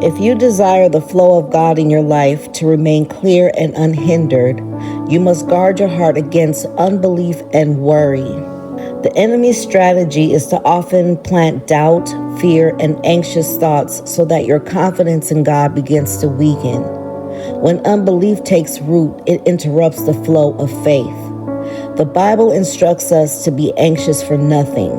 If you desire the flow of God in your life to remain clear and unhindered, you must guard your heart against unbelief and worry. The enemy's strategy is to often plant doubt, fear, and anxious thoughts so that your confidence in God begins to weaken. When unbelief takes root, it interrupts the flow of faith. The Bible instructs us to be anxious for nothing,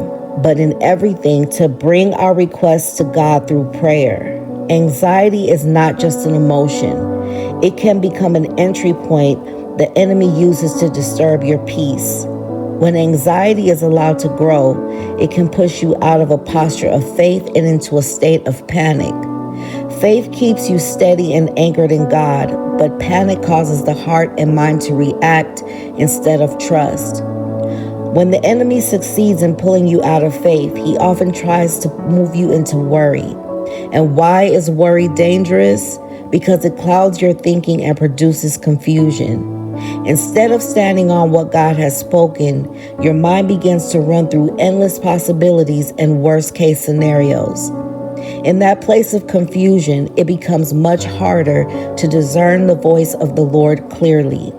but in everything to bring our requests to God through prayer. Anxiety is not just an emotion. It can become an entry point the enemy uses to disturb your peace. When anxiety is allowed to grow, it can push you out of a posture of faith and into a state of panic. Faith keeps you steady and anchored in God, but panic causes the heart and mind to react instead of trust. When the enemy succeeds in pulling you out of faith, he often tries to move you into worry. And why is worry dangerous? Because it clouds your thinking and produces confusion. Instead of standing on what God has spoken, your mind begins to run through endless possibilities and worst-case scenarios. In that place of confusion, it becomes much harder to discern the voice of the Lord clearly.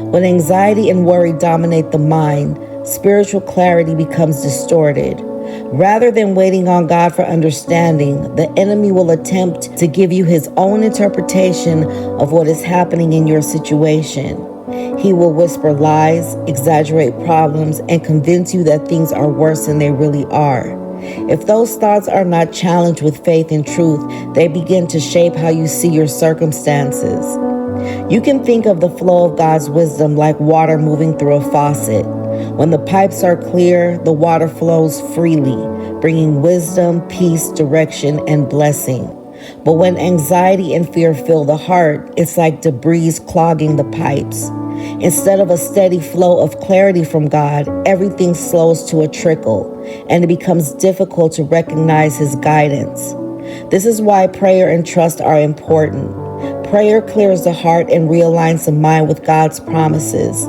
When anxiety and worry dominate the mind, spiritual clarity becomes distorted. Rather than waiting on God for understanding, the enemy will attempt to give you his own interpretation of what is happening in your situation. He will whisper lies, exaggerate problems, and convince you that things are worse than they really are. If those thoughts are not challenged with faith and truth, they begin to shape how you see your circumstances. You can think of the flow of God's wisdom like water moving through a faucet. When the pipes are clear, the water flows freely, bringing wisdom, peace, direction, and blessing. But when anxiety and fear fill the heart, it's like debris clogging the pipes. Instead of a steady flow of clarity from God, everything slows to a trickle, and it becomes difficult to recognize his guidance. This is why prayer and trust are important. Prayer clears the heart and realigns the mind with God's promises.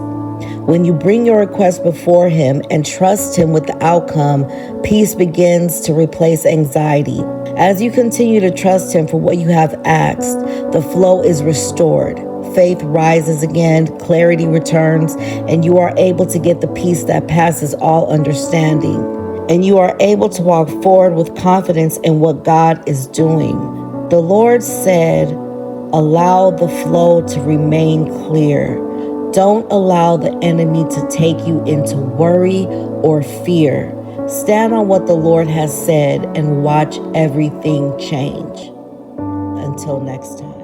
When you bring your request before him and trust him with the outcome, peace begins to replace anxiety. As you continue to trust him for what you have asked, the flow is restored. Faith rises again, clarity returns, and you are able to get the peace that passes all understanding. And you are able to walk forward with confidence in what God is doing. The Lord said, allow the flow to remain clear. Don't allow the enemy to take you into worry or fear. Stand on what the Lord has said and watch everything change. Until next time.